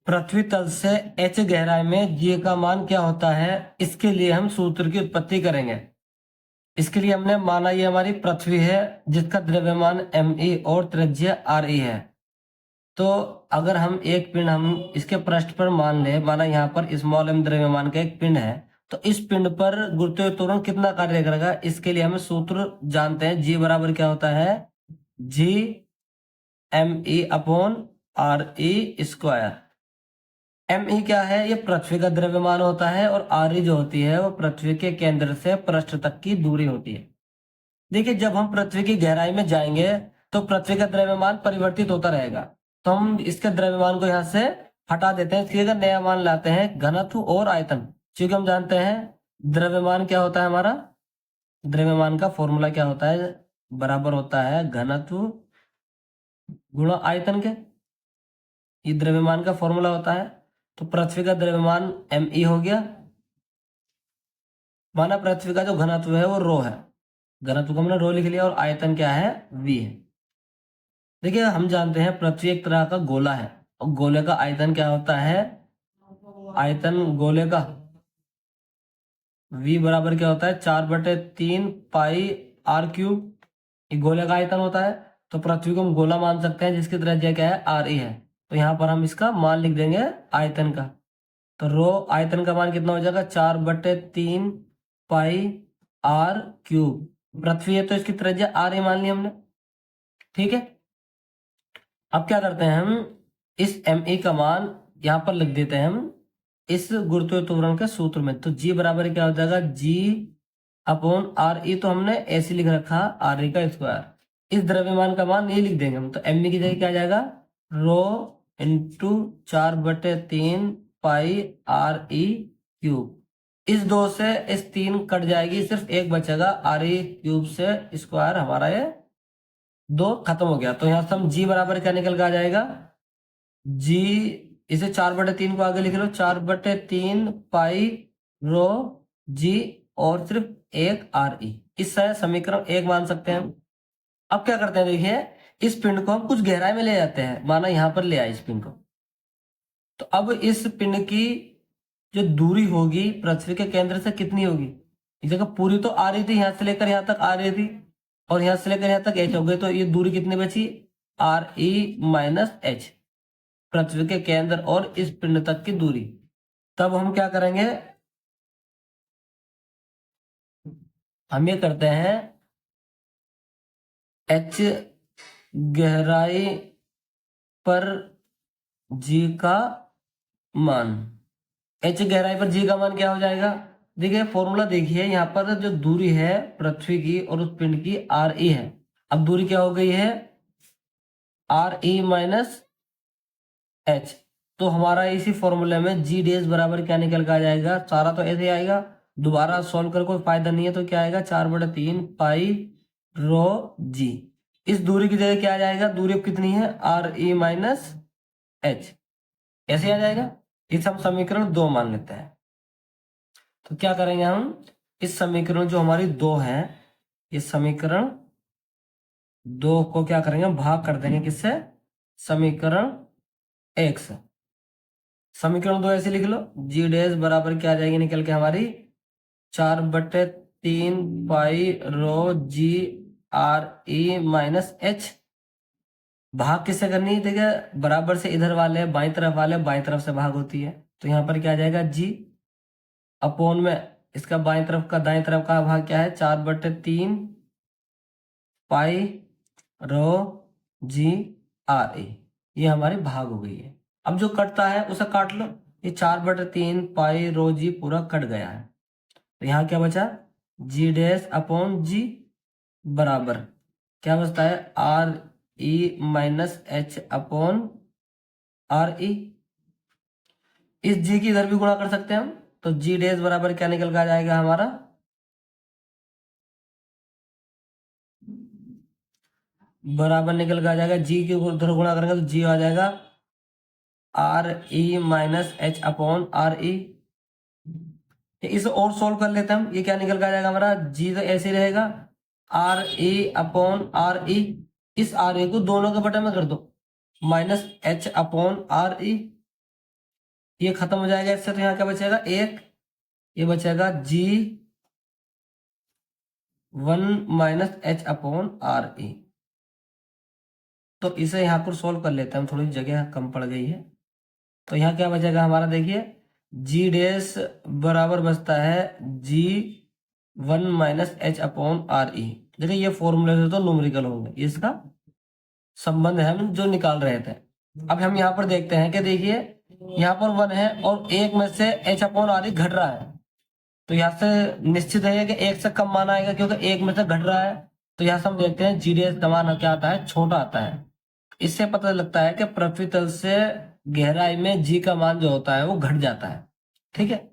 पृथ्वी तल से h गहराई में g का मान क्या होता है, इसके लिए हम सूत्र की उत्पत्ति करेंगे। इसके लिए हमने माना ये हमारी पृथ्वी है जिसका द्रव्यमान me और त्रिज्या re है। तो अगर हम एक पिंड हम इसके पृष्ठ पर मान ले, माना यहाँ पर स्मॉल m द्रव्यमान का एक पिंड है, तो इस पिंड पर गुरुत्वाकर्षण त्वरण कितना कार्य करेगा, इसके लिए हमें सूत्र जानते हैं। g बराबर क्या होता है, g me upon re square. me क्या है, ये पृथ्वी का द्रव्यमान होता है और re जो होती है वो पृथ्वी के केंद्र से पृष्ठ तक की दूरी होती है। देखिए, जब हम पृथ्वी की गहराई में जाएंगे तो पृथ्वी का द्रव्यमान परिवर्तित होता रहेगा। तो हम इसके द्रव्यमान को यहाँ से हटा देते हैं, इसलिए नया मान लाते हैं घनत्व और आयतन। क्योंकि हम जानते हैं द्रव्यमान क्या होता है, हमारा द्रव्यमान का फॉर्मूला क्या होता है, बराबर होता है घनत्व गुणा आयतन के। ये द्रव्यमान का फॉर्मूला होता है। तो पृथ्वी का द्रव्यमान me हो गया, माना पृथ्वी का जो घनत्व है वो रो है, घनत्व को हमने रो लिख लिया, और आयतन क्या है, v है। देखिए, हम जानते हैं पृथ्वी एक तरह का गोला है और गोले का आयतन क्या होता है, आयतन गोले का v बराबर क्या होता है, 4/3 पाई r क्यूब। ये गोले का आयतन होता है। तो पृथ्वी को हम गोला मान सकते हैं जिसकी त्रिज्या क्या है, re है। तो यहाँ पर हम इसका मान लिख देंगे आयतन का। तो रो आयतन का मान कितना हो जाएगा, 4/3 पाई r क्यूब। पृथ्वी है तो इसकी त्रिज्या r मान ली हमने, ठीक है। अब क्या करते हैं, हम इस me का मान यहाँ पर लिख देते हैं हम इस गुरुत्वाकर्षण त्वरण के सूत्र में। तो g बराबर क्या हो जाएगा, g अपॉन re, तो हमने ऐसे लिख रखा re का स्क्वायर। इस द्रव्यमान का मान ये लिख देंगे हम। तो me की जगह क्या आ जाएगा, रो इंटू 4/3 पाई re क्यूब। इस 2 से इस 3 कट जाएगी, सिर्फ एक बचेगा, re क्यूब से स्क्वायर हमारा ये 2 खत्म हो गया। तो यहाँ से हम g बराबर क्या निकल के आ जाएगा, g, इसे 4/3 को आगे लिख लो, 4/3 पाई रो g और सिर्फ एक re। इससे समीकरण 1 मान सकते हैं हम। अब क्या करते हैं, देखिए इस पिंड को हम कुछ गहराई में ले जाते हैं, माना यहां पर ले आए इस पिंड को। तो अब इस पिंड की जो दूरी होगी पृथ्वी के केंद्र से कितनी होगी, इस जगह पूरी तो आ रही थी, यहां से लेकर यहां तक आ रही थी, और यहां से लेकर यहां तक h हो गई। तो ये दूरी कितनी बची, re माइनस h, पृथ्वी के केंद्र और इस पिंड तक की दूरी। तब हम क्या करेंगे, हम ये करते हैं h गहराई पर g का मान, h गहराई पर g का मान क्या हो जाएगा, देखिए फॉर्मूला देखिए, यहाँ पर जो दूरी है पृथ्वी की और उस पिंड की re है। अब दूरी क्या हो गई है, re माइनस h। तो हमारा इसी फॉर्मूले में g डेज बराबर क्या निकल के आ जाएगा, सारा तो ऐसे ही आएगा, दोबारा सॉल्व कर कोई फायदा नहीं है। तो क्या आएगा, 4/3 पाई रो g। इस दूरी की जगह क्या आ जाएगा, दूरी अब कितनी है, re माइनस h, ऐसे आ जाएगा। इस हम समीकरण 2 मान लेते हैं। तो क्या करेंगे हम, इस समीकरण जो हमारी 2 है, इस समीकरण 2 को क्या करेंगे, भाग कर देंगे किससे, समीकरण 1 से। समीकरण 2 ऐसे लिख लो, जी डैश बराबर क्या आ जाएगी निकल के हमारी, 4/3 पाई रो जी re माइनस h। भाग किससे करनी है, देखिए बराबर से इधर वाले बाई तरफ वाले बाई तरफ से भाग होती है। तो यहाँ पर क्या आ जाएगा, g अपोन में इसका बाई तरफ का दाएं तरफ का भाग क्या है, 4/3 पाई रो जी re, ये हमारी भाग हो गई है। अब जो कटता है उसे काट लो, ये 4/3 पाई रो जी पूरा कट गया है। तो यहाँ क्या बचा, जी डैश अपॉन जी बराबर क्या बचता है, R E minus H upon R E. इस जी की इधर भी गुणा कर सकते हैं हम। तो जी डैश बराबर क्या निकल कर आ जाएगा हमारा, बराबर निकल के आ जाएगा, जी के उधर गुणा करेंगे तो जी आ जाएगा R E minus H upon R E. इसे और सोल्व कर लेते हैं हम, ये क्या निकल के आ जाएगा हमारा, जी तो ऐसे ही रहेगा, R E upon R E. इस आर ई को दोनों के बटे में कर दो, minus H upon R E. ये खत्म हो जाएगा इससे, तो यहाँ क्या बचेगा एक, ये बचेगा G1-H/RE। तो इसे यहाँ पर सोल्व कर लेते हैं हम, थोड़ी जगह कम पड़ गई है। तो यहाँ क्या बचेगा हमारा, देखिए G डैश बराबर बचता है G1-H/RE। देखिए ये फॉर्मूले से तो न्यूमेरिकल होंगे, इसका संबंध है हम जो निकाल रहे थे। अब हम यहाँ पर देखते हैं कि देखिए यहाँ पर 1 है और एक में से H/RE घट रहा है, तो यहाँ से निश्चित है कि एक से कम मान आएगा क्योंकि एक में से घट रहा है। तो यहाँ से हम देखते हैं G डैश का मान क्या आता है, छोटा आता है। इससे पता लगता है कि पृथ्वी तल से गहराई में G का मान जो होता है वो घट जाता है। ठीक है,